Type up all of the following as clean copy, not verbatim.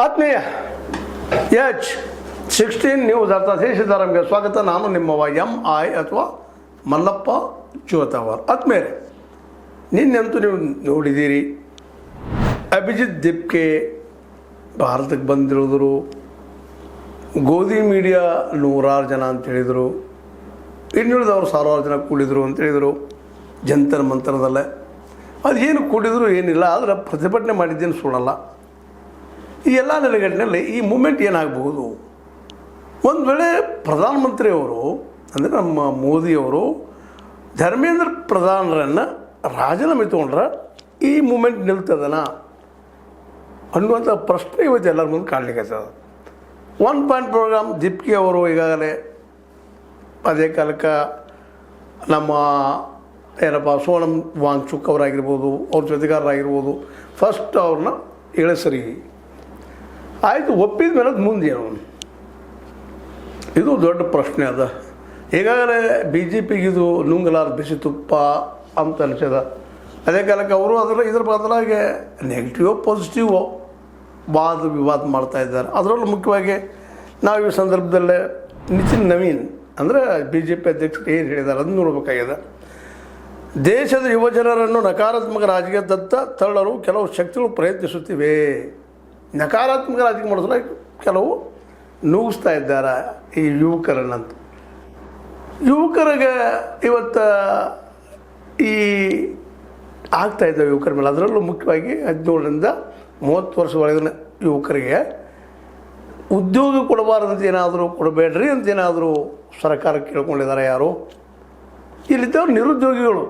ಆತ್ಮೀಯ H16 news ಅರ್ಥ ದೇಶಧಾರಂಗೆ ಸ್ವಾಗತ. ನಾನು ನಿಮ್ಮವ MI ಅಥವಾ ಮಲ್ಲಪ್ಪ ಚೋತವರ್. ಆತ್ಮೇಲೆ ನಿನ್ನೆಂತೂ ನೀವು ನೋಡಿದ್ದೀರಿ, ಅಭಿಜಿತ್ ದಿಪ್ಕೆ ಭಾರತಕ್ಕೆ ಬಂದಿರೋದ್ರು, ಗೋಧಿ ಮೀಡಿಯಾ 100 ಜನ ಅಂತ ಹೇಳಿದರು, ಇನ್ನುಳಿದವರು 1000 ಜನ ಕೂಡಿದರು ಅಂತ ಹೇಳಿದರು ಜಂತರ್ ಮಂತರದಲ್ಲೇ. ಅದೇನು ಕೂಡಿದ್ರು ಏನಿಲ್ಲ, ಆದರೆ ಪ್ರತಿಭಟನೆ ಮಾಡಿದ್ದೇನು ಸುಳ್ಳಲ್ಲ. ಈ ಎಲ್ಲ ನೆಲೆಗಟ್ಟಿನಲ್ಲಿ ಈ ಮೂಮೆಂಟ್ ಏನಾಗಬಹುದು, ಒಂದು ವೇಳೆ ಪ್ರಧಾನಮಂತ್ರಿಯವರು ಅಂದರೆ ನಮ್ಮ ಮೋದಿಯವರು ಧರ್ಮೇಂದ್ರ ಪ್ರಧಾನರನ್ನು ರಾಜೀನಾಮೆ ತೊಗೊಂಡ್ರೆ ಈ ಮೂಮೆಂಟ್ ನಿಲ್ತದನ ಅನ್ನುವಂಥ ಪ್ರಶ್ನೆ ಇವತ್ತು ಎಲ್ಲರ ಮುಂದೆ ಕಾಣಲಿಕ್ಕೆ ಆಗ್ತದೆ. 1 ಪಾಯಿಂಟ್ ಪ್ರೋಗ್ರಾಮ್ ದಿಪ್ಕಿ ಅವರು ಈಗಾಗಲೇ ಅದೇ ಕಾಲಕ್ಕೆ ನಮ್ಮ ಏನಪ್ಪ ಸೋನಮ್ ವಾಂಗ್ಚುಕ್ ಅವರಾಗಿರ್ಬೋದು, ಅವ್ರ ಜೊತೆಗಾರರಾಗಿರ್ಬೋದು, ಫಸ್ಟ್ ಅವ್ರನ್ನ ಇಳಿಸ್ರಿ ಆಯಿತು, ಒಪ್ಪಿದ ಮೇಲೆ ಮುಂದೇನು, ಇದು ದೊಡ್ಡ ಪ್ರಶ್ನೆ ಅದ. ಈಗಾಗಲೇ BJP ಇದು ನುಂಗಲಾರ ಬಿಸಿ ತುಪ್ಪ ಅಂತ ಅನಿಸಿದ. ಅದೇ ಕಾಲಕ್ಕೆ ಅವರು ಇದ್ರ ಬದಲಾಗಿ ನೆಗೆಟಿವೋ ಪಾಸಿಟಿವೋ ವಾದ ವಿವಾದ ಮಾಡ್ತಾಯಿದ್ದಾರೆ. ಅದರಲ್ಲೂ ಮುಖ್ಯವಾಗಿ ನಾವು ಈ ಸಂದರ್ಭದಲ್ಲೇ ನಿತಿನ್ ನವೀನ್ ಅಂದರೆ BJP ಅಧ್ಯಕ್ಷರು ಏನು ಹೇಳಿದ್ದಾರೆ ಅದನ್ನು ನೋಡಬೇಕಾಗಿದೆ. ದೇಶದ ಯುವಜನರನ್ನು ನಕಾರಾತ್ಮಕ ರಾಜಕೀಯದತ್ತ ತಳ್ಳಲು ಕೆಲವು ಶಕ್ತಿಗಳು ಪ್ರಯತ್ನಿಸುತ್ತಿವೆ. ನಕಾರಾತ್ಮಕ ರಾಜಕೀಯ ಮಾಡಿದ್ರೆ ಕೆಲವು ನುಗ್ಗಿಸ್ತಾ ಇದ್ದಾರೆ ಈ ಯುವಕರನ್ನಂತ. ಯುವಕರಿಗೆ ಇವತ್ತು ಈ ಆಗ್ತಾಯಿದ್ದಾವೆ ಯುವಕರ ಮೇಲೆ. ಅದರಲ್ಲೂ ಮುಖ್ಯವಾಗಿ 17ರಿಂದ 30 ವರ್ಷ ಒಳಗಿನ ಯುವಕರಿಗೆ ಉದ್ಯೋಗ ಕೊಡಬಾರ್ದಂತ ಏನಾದರೂ ಕೊಡಬೇಡ್ರಿ ಅಂತ ಏನಾದರೂ ಸರ್ಕಾರ ಕೇಳ್ಕೊಂಡಿದ್ದಾರೆ ಯಾರು? ಇಲ್ಲಿದ್ದವ್ರು ನಿರುದ್ಯೋಗಿಗಳು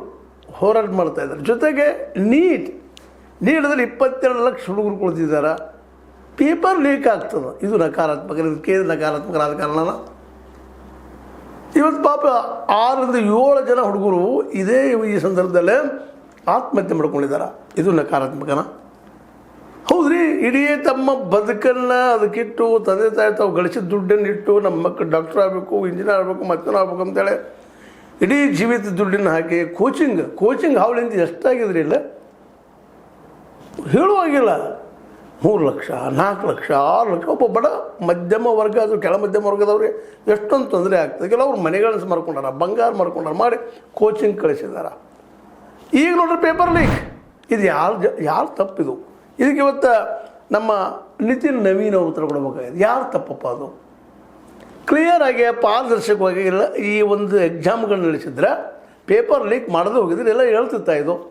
ಹೋರಾಟ ಮಾಡ್ತಾಯಿದ್ದಾರೆ. ಜೊತೆಗೆ ನೀಟದಲ್ಲಿ 22 ಲಕ್ಷ ಹುಡುಗರು ಕೊಡ್ತಿದ್ದಾರೆ. ಪೇಪರ್ ಲೀಕ್ ಆಗ್ತದೆ, ಇದು ನಕಾರಾತ್ಮಕ. ಇದಕ್ಕೆ ನಕಾರಾತ್ಮಕ ರಾಜಕಾರಣನ. ಇವತ್ತು ಪಾಪ 6ರಿಂದ 7 ಜನ ಹುಡುಗರು ಇದೇ ಈ ಸಂದರ್ಭದಲ್ಲೇ ಆತ್ಮಹತ್ಯೆ ಮಾಡ್ಕೊಂಡಿದ್ದಾರೆ. ಇದು ನಕಾರಾತ್ಮಕನ? ಹೌದ್ರಿ, ಇಡೀ ತಮ್ಮ ಬದುಕನ್ನು ಅದಕ್ಕಿಟ್ಟು ತಂದೆ ತಾಯಿ ತಾವು ಗಳಿಸಿದ ದುಡ್ಡನ್ನು ಇಟ್ಟು ನಮ್ಮ ಮಕ್ಕಳು ಡಾಕ್ಟರ್ ಆಗಬೇಕು, ಇಂಜಿನಿಯರ್ ಆಗಬೇಕು, ಮತ್ತೇನೋ ಆಗಬೇಕು ಅಂತೇಳಿ ಇಡೀ ಜೀವಿತ ದುಡ್ಡನ್ನು ಹಾಕಿ ಕೋಚಿಂಗ್ ಹಾವಳಿಂದ ಎಷ್ಟಾಗಿದ್ರಿ ಇಲ್ಲ ಹೇಳುವಾಗಿಲ್ಲ. 3 ಲಕ್ಷ, 4 ಲಕ್ಷ, 6 ಲಕ್ಷ. ಒಬ್ಬ ಬಡ ಮಧ್ಯಮ ವರ್ಗ, ಅದು ಕೆಳ ಮಧ್ಯಮ ವರ್ಗದವ್ರಿಗೆ ಎಷ್ಟೊಂದು ತೊಂದರೆ ಆಗ್ತದೆ. ಕೆಲವರು ಮನೆಗಳನ್ನು ಮಾರ್ಕೊಂಡಾರ, ಬಂಗಾರ ಮಾರ್ಕೊಂಡಾರ, ಮಾಡಿ ಕೋಚಿಂಗ್ ಕಳಿಸಿದ್ದಾರೆ. ಈಗ ನೋಡ್ರಿ ಪೇಪರ್ ಲೀಕ್. ಇದು ಯಾರು ತಪ್ಪಿದು? ಇದಕ್ಕೆ ಇವತ್ತು ನಮ್ಮ ನಿತಿನ್ ನವೀನ್ ಅವರು ಉತ್ತರ ಕೊಡಬೇಕಾಗಿದೆ. ಯಾರು ತಪ್ಪಪ್ಪ ಅದು? ಕ್ಲಿಯರ್ ಆಗಿ ಪಾರದರ್ಶಕವಾಗಿ ಇಲ್ಲ. ಈ ಒಂದು ಎಕ್ಸಾಮ್ಗಳು ನಡೆಸಿದ್ರೆ ಪೇಪರ್ ಲೀಕ್ ಮಾಡೋದು ಹೋಗಿದ್ರೆ ಎಲ್ಲ ಹೇಳ್ತಿರ್ತಾ ಇದು.